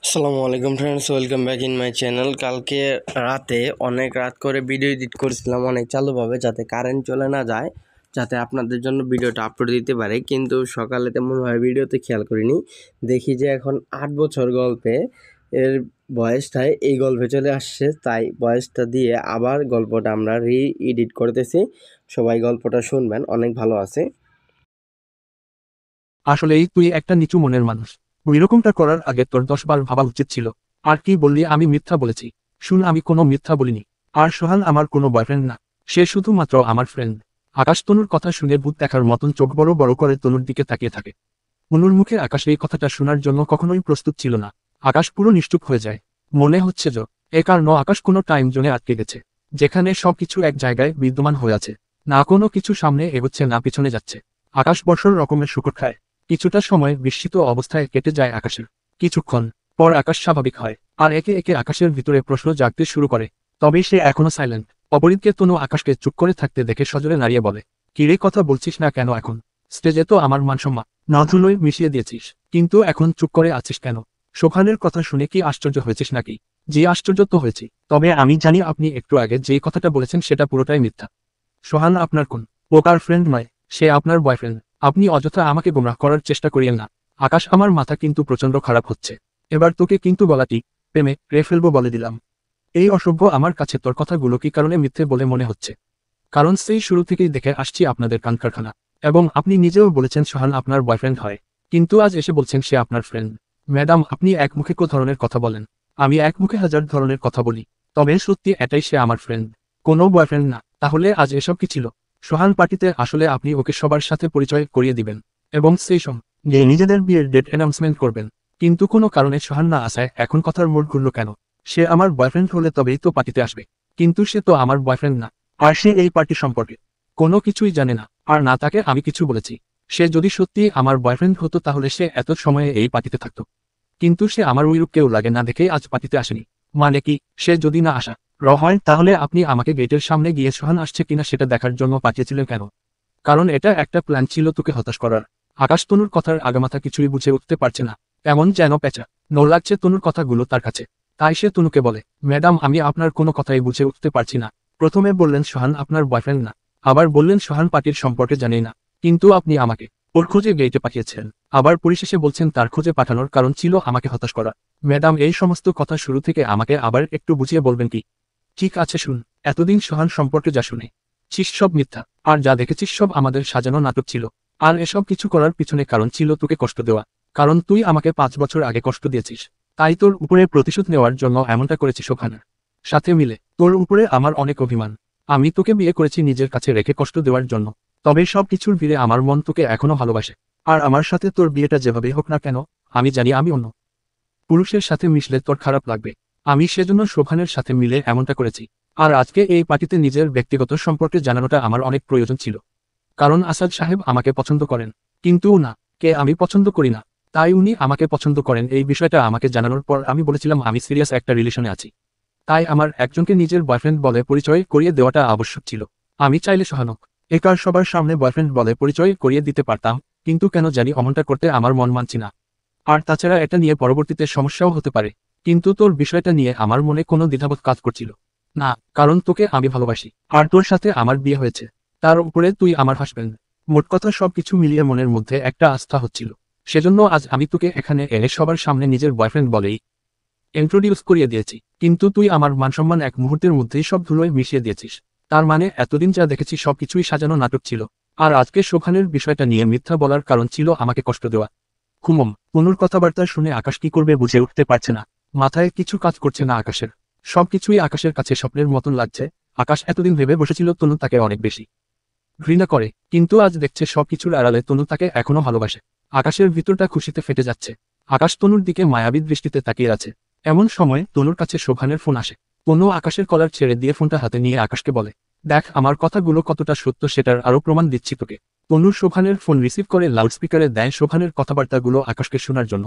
আসসালামু আলাইকুম friends, welcome back in my channel. কালকে রাতে অনেক রাত করে ভিডিও এডিট করেছিলাম অনেক চালুভাবে, যাতে কারেন্ট চলে না যায়, যাতে আপনাদের জন্য ভিডিওটা আপলোড দিতে পারে। কিন্তু সকালে তেমনভাবে ভিডিওতে খেয়াল করিনি, দেখি যে এখন 8 বছর গল্পে এর ভয়েসটাই এই গল্পে চলে আসছে। তাই ভয়েসটা দিয়ে আবার গল্পটা আমরা এডিট করতেছি। সবাই গল্পটা শুনবেন, অনেক ভালো আছে। আসলেই তুই একটা নিচু মনের মানুষ। এরকমটা করার আগে তোর 10 বার ভাবা উচিত ছিল। আর কি বললি আমি মিথ্যা বলেছি? শুন, আমি কোনো মিথ্যা বলিনি। আর সোহান আমার কোনো বয়ফ্রেন্ড না, সে শুধুমাত্র আমার ফ্রেন্ড। আকাশ তনুর কথা শুনে ভূত দেখার মতন চোখ বড় বড় করে তনুর দিকে তাকিয়ে থাকে। তনুর মুখে আকাশ এই কথাটা শোনার জন্য কখনোই প্রস্তুত ছিল না। আকাশ পুরো নিশ্চুপ হয়ে যায়। মনে হচ্ছে এ কারণ আকাশ কোনো টাইম জোনে আটকে গেছে, যেখানে সবকিছু এক জায়গায় বিদ্যমান হয়ে আছে। না কোনো কিছু সামনে এগোচ্ছে না পিছনে যাচ্ছে। আকাশ বর্ষর রকমের শুকর খায়। কিছুটা সময় বিস্মিত অবস্থায় কেটে যায় আকাশের। কিছুক্ষণ পর আকাশ স্বাভাবিক হয়, আর একে একে আকাশের ভিতরে প্রশ্ন জাগতে শুরু করে। তবে সে এখনো সাইলেন্ট। অপরিদকে তনু আকাশকে চুপ করে থাকতে দেখে সজোরে নাড়িয়ে বলে, কিরে কথা বলছিস না কেন এখন? স্টেজে তো আমার মানসম্মান না ধুলোয় মিশিয়ে দিয়েছিস, কিন্তু এখন চুপ করে আছিস কেন? সোহানের কথা শুনে কি আশ্চর্য হয়েছিস নাকি? যে আশ্চর্য তো হয়েছি, তবে আমি জানি আপনি একটু আগে যেই কথাটা বলেছেন সেটা পুরোটাই মিথ্যা। সোহান আপনার কোন প্রকার ফ্রেন্ড নয়, সে আপনার বয়ফ্রেন্ড। আপনি অযথা আমাকে গোমরাহ করার চেষ্টা করিয়েন না। আকাশ, আমার মাথা কিন্তু প্রচন্ড খারাপ হচ্ছে। এবার তোকে কিন্তু গলাটি প্রেমে রে ফেলবো বলে দিলাম। এই অসভ্য, আমার কাছে তোর কথাগুলো কি কারণে মিথ্যে বলে মনে হচ্ছে? কারণ সেই শুরু থেকেই দেখে আসছি আপনাদের কান কারখানা। এবং আপনি নিজেও বলেছেন সোহান আপনার বয়ফ্রেন্ড হয়, কিন্তু আজ এসে বলছেন সে আপনার ফ্রেন্ড। ম্যাডাম, আপনি এক মুখে কত ধরনের কথা বলেন। আমি এক মুখে হাজার ধরনের কথা বলি। তবে সত্যি এটাই, সে আমার ফ্রেন্ড, কোনো বয়ফ্রেন্ড না। তাহলে আজ এসব কি ছিল? সোহান পার্টিতে আসলে আপনি ওকে সবার সাথে পরিচয় করিয়ে দিবেন, এবং সেই সঙ্গে নিজেদের বিয়ের ডেট অ্যানাউন্সমেন্ট করবেন। কিন্তু কোনো কারণে সোহান না আসায় এখন কথার মোড় ঘুরল কেন? সে আমার বয়ফ্রেন্ড হলে তবেই তো পার্টিতে আসবে, কিন্তু সে তো আমার বয়ফ্রেন্ড না। আর সে এই পার্টি সম্পর্কে কোনো কিছুই জানে না, আর না তাকে আমি কিছু বলেছি। সে যদি সত্যি আমার বয়ফ্রেন্ড হতো তাহলে সে এত সময়ে এই পার্টিতে থাকতো। কিন্তু সে আমার ওইরূপ কেউ লাগে না দেখেই আজ পার্টিতে আসেনি। মানে কি, সে যদি না আসা হয় তাহলে আপনি আমাকে গেটের সামনে গিয়ে সোহান আসছে কিনা সেটা দেখার জন্য পাঠিয়েছিলেন কেন? কারণ এটা একটা প্ল্যান ছিল তোকে হতাশ করার। আকাশ তনুর কথার আগামাথা কিছুই বুঝে উঠতে পারছে না। এমন যেন পেঁচা নো লাগছে তনুর কথাগুলো তার কাছে। তাই সে তনুকে বলে, ম্যাডাম, আমি আপনার কোনো কথাই বুঝে উঠতে পারছি না। প্রথমে বললেন সোহান আপনার বয়ফ্রেন্ড না, আবার বললেন সোহান পার্টির সম্পর্কে জানেই না, কিন্তু আপনি আমাকে ওর খোঁজে গেইটে পাঠিয়েছেন। আবার পরিশেষে বলছেন তার খোঁজে পাঠানোর কারণ ছিল আমাকে হতাশ করা। ম্যাডাম, এই সমস্ত কথা শুরু থেকে আমাকে আবার একটু বুঝিয়ে বলবেন কি? ঠিক আছে শুন, এতদিন সোহান সম্পর্কে যা শুনেছিস সব মিথ্যা, আর যা দেখেছিস সব আমাদের সাজানো নাটক ছিল। আর এসব কিছু করার পিছনে কারণ ছিল তোকে কষ্ট দেওয়া। কারণ তুই আমাকে 5 বছর আগে কষ্ট দিয়েছিস, তাই তোর উপরে প্রতিশোধ নেওয়ার জন্য এমনটা করেছিস। ওখানের সাথে মিলে তোর উপরে আমার অনেক অভিমান। আমি তোকে বিয়ে করেছি নিজের কাছে রেখে কষ্ট দেওয়ার জন্য। তবে সব কিছুর ভিড়ে আমার মন তোকে এখনো ভালোবাসে। আর আমার সাথে তোর বিয়েটা যেভাবেই হোক না কেন, আমি জানি আমি অন্য পুরুষের সাথে মিশলে তোর খারাপ লাগবে। আমি সেজন্য শোভানের সাথে মিলে এমনটা করেছি। আর আজকে এই পার্টিতে নিজের ব্যক্তিগত সম্পর্কে জানানোটা আমার অনেক প্রয়োজন ছিল। কারণ আসাদ সাহেব আমাকে পছন্দ করেন, কিন্তু না কে আমি পছন্দ করি না। তাই উনি আমাকে পছন্দ করেন এই বিষয়টা আমাকে জানানোর পর আমি বলেছিলাম আমি সিরিয়াস একটা রিলেশনে আছি। তাই আমার একজনকে নিজের বয়ফ্রেন্ড বলে পরিচয় করিয়ে দেওয়াটা আবশ্যক ছিল। আমি চাইলে সোহানক একার সবার সামনে বয়ফ্রেন্ড বলে পরিচয় করিয়ে দিতে পারতাম, কিন্তু কেন জানি অমনটা করতে আমার মন মানছি না। আর তাছাড়া এটা নিয়ে পরবর্তীতে সমস্যাও হতে পারে। কিন্তু তোর বিষয়টা নিয়ে আমার মনে কোনো দ্বিধাবোধ কাজ করছিল না, কারণ তোকে আমি ভালোবাসি, আর তোর সাথে আমার বিয়ে হয়েছে। তার উপরে তুই আমার হাসবেন্ড। মোট কথা সবকিছু মিলিয়ে মনের মধ্যে একটা আস্থা হচ্ছিল। সেজন্য আজ আমি তোকে এখানে এনে সবার সামনে নিজের বয়ফ্রেন্ড বলেই ইন্ট্রোডিউস করিয়ে দিয়েছি। কিন্তু তুই আমার মানসম্মান এক মুহূর্তের মধ্যেই সব ধুলোয় মিশিয়ে দিয়েছিস। তার মানে এতদিন যা দেখেছি সবকিছুই সাজানো নাটক ছিল। আর আজকে শোভানের বিষয়টা নিয়ে মিথ্যা বলার কারণ ছিল আমাকে কষ্ট দেওয়া। হুমম তনুর কথাবার্তা শুনে আকাশ কি করবে বুঝে উঠতে পারছে না। মাথায় কিছু কাজ করছে না আকাশের। সবকিছুই আকাশের কাছে স্বপ্নের মতন লাগছে। আকাশ এতদিন ভেবে বসেছিল তনু তাকে অনেক বেশি ঘৃণা করে, কিন্তু আজ দেখছে সবকিছুর আড়ালে তনু তাকে এখনো ভালোবাসে। আকাশের ভিতরটা খুশিতে ফেটে যাচ্ছে। আকাশ তনুর দিকে মায়াবী দৃষ্টিতে তাকিয়ে আছে। এমন সময় তনুর কাছে শোভানের ফোন আসে। তনু আকাশের কলার ছেড়ে দিয়ে ফোনটা হাতে নিয়ে আকাশকে বলে, দেখ আমার কথাগুলো কতটা সত্য সেটার আরো প্রমাণ দিচ্ছি তোকে। তনু শোভানের ফোন রিসিভ করে লাউডস্পিকারে দেয় শোভানের কথাবার্তাগুলো আকাশকে শোনার জন্য।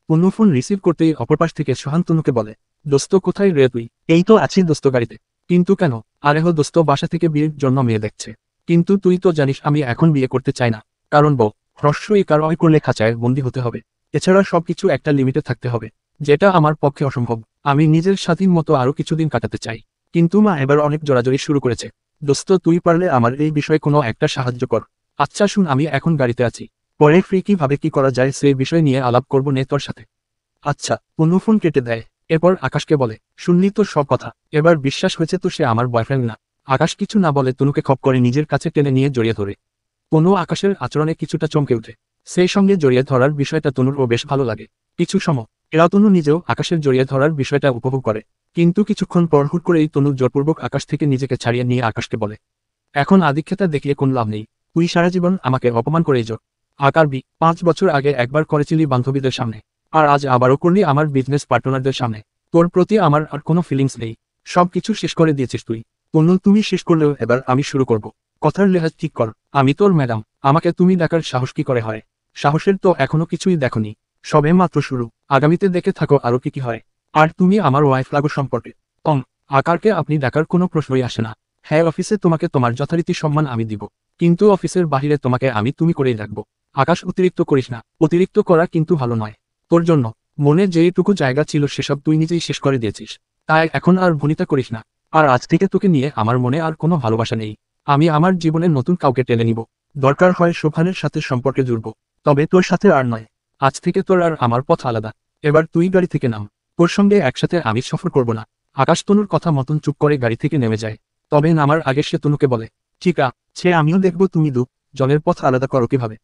তনু ফোন রিসিভ করতেই অপর পাশ থেকে সোহান তনুকে বলে, দোস্ত কোথায় রে তুই? এই তো আছি দোস্ত, গাড়িতে। কিন্তু কেন? আরে হো দোস্ত, বাসা থেকে বিয়ের জন্য মেয়ে দেখছে। কিন্তু তুই তো জানিস আমি এখন বিয়ে করতে চাই না। কারণ বউ হ্রস্ব ইকার অয় করলে খাঁচায় বন্দি হতে হবে। এছাড়া সবকিছু একটা লিমিটে থাকতে হবে, যেটা আমার পক্ষে অসম্ভব। আমি নিজের স্বাধীন মতো আরো কিছুদিন কাটাতে চাই। কিন্তু মা এবার অনেক জোরাজোরি শুরু করেছে। দোস্ত, তুই পারলে আমার এই বিষয়ে কোনো একটা সাহায্য কর। আচ্ছা শুন, আমি এখন গাড়িতে আছি, পরে ফ্রি কিভাবে কি করা যায় সেই বিষয় নিয়ে আলাপ করবো নে তোর সাথে। আচ্ছা। তনু ফোন কেটে দেয়। এরপর আকাশকে বলে, শুনলি তোর সব কথা, এবার বিশ্বাস হয়েছে তো সে আমার বয়ফ্রেন্ড না। আকাশ কিছু না বলে তনুকে খপ করে নিজের কাছে টেনে নিয়ে জড়িয়ে ধরে। তনু আকাশের আচরণে কিছুটা চমকে ওঠে। সেই সঙ্গে জড়িয়ে ধরার বিষয়টা তনুরও বেশ ভালো লাগে। কিছু সময় এরা তনু নিজেও আকাশের জড়িয়ে ধরার বিষয়টা উপভোগ করে। কিন্তু কিছুক্ষণ পর হুট করেই তনু জোরপূর্বক আকাশ থেকে নিজেকে ছাড়িয়ে নিয়ে আকাশকে বলে, এখন আদিক্ষেতা দেখিয়ে কোন লাভ নেই, তুই সারা জীবন আমাকে অপমান করেই যো। আকারবি 5 বছর আগে একবার করেছিলি বান্ধবীদের সামনে, আর আজ আবারও করলি আমার বিজনেস পার্টনারদের সামনে। তোর প্রতি আমার আর কোনো ফিলিংস নেই, সবকিছু শেষ করে দিয়েছিস তুই। তনু, তুমি শেষ করলেও এবার আমি শুরু করব। কথার লেহাজ ঠিক কর, আমি তোর ম্যাডাম, আমাকে তুমি ডাকার সাহস কি করে হয়? সাহসের তো এখনো কিছুই দেখনি, সবে মাত্র শুরু। আগামীতে দেখে থাকো আরো কি কি হয়। আর তুমি আমার ওয়াইফ লাগো সম্পর্কে। আকারকে আপনি ডাকার কোনো প্রশ্নই আসে না। হ্যাঁ, অফিসে তোমাকে তোমার যথারীতি সম্মান আমি দিব, কিন্তু অফিসের বাহিরে তোমাকে আমি তুমি করেই রাখবো। আকাশ, অতিরিক্ত করিস না, অতিরিক্ত করা কিন্তু ভালো নয়। তোর জন্য মনে যেইটুকু জায়গা ছিল সেসব তুই নিজেই শেষ করে দিয়েছিস, তাই এখন আর ভনিতা করিস না। আর আজ থেকে তোকে নিয়ে আমার মনে আর কোনো ভালোবাসা নেই। আমি আমার জীবনে নতুন কাউকে টেনে নিব, দরকার হয় সোফানের সাথে সম্পর্কে জুড়ব, তবে তোর সাথে আর নয়। আজ থেকে তোর আর আমার পথ আলাদা। এবার তুই গাড়ি থেকে নাম, তোর সঙ্গে একসাথে আমি সফর করব না। আকাশ তনুর কথা মতন চুপ করে গাড়ি থেকে নেমে যায়। তবে নামার আগে সে তনুকে বলে, ঠিক আছে, আমিও দেখব তুমি জলের পথ আলাদা করো কিভাবে।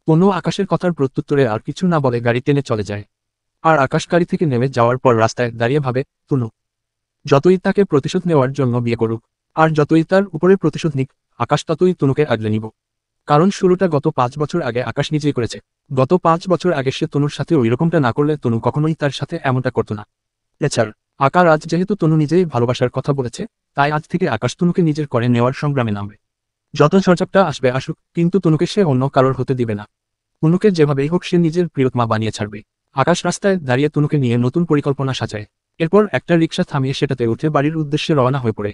তনু আকাশের কথার প্রত্যুত্তরে আর কিছু না বলে গাড়ি টেনে চলে যায়। আর আকাশ গাড়ি থেকে নেমে যাওয়ার পর রাস্তায় দাঁড়িয়ে ভাবে, তনু যতই তাকে প্রতিশোধ নেওয়ার জন্য বিয়ে করুক, আর যতই তার উপরে প্রতিশোধ নিক, আকাশ ততই তনুকে আগলে নিব। কারণ শুরুটা গত 5 বছর আগে আকাশ নিজেই করেছে। গত 5 বছর আগে সে তনুর সাথে ওইরকমটা না করলে তনু কখনোই তার সাথে এমনটা করতো না। এছাড়া আকার আজ যেহেতু তনু নিজেই ভালোবাসার কথা বলেছে, তাই আজ থেকে আকাশ তনুকে নিজের করে নেওয়ার সংগ্রামে নামবে। যত ঝড়ঝাপটা আসবে আসুক, কিন্তু তনুকে সে অন্য কারোর হতে দিবে না। তনুকে যেভাবেই হোক সে নিজের প্রিয়তমা বানিয়ে ছাড়বে। আকাশ রাস্তায় দাঁড়িয়ে তনুকে নিয়ে নতুন পরিকল্পনা সাজায়। এরপর একটা রিকশা থামিয়ে সেটাতে উঠে বাড়ির উদ্দেশ্যে রওনা হয়ে পড়ে।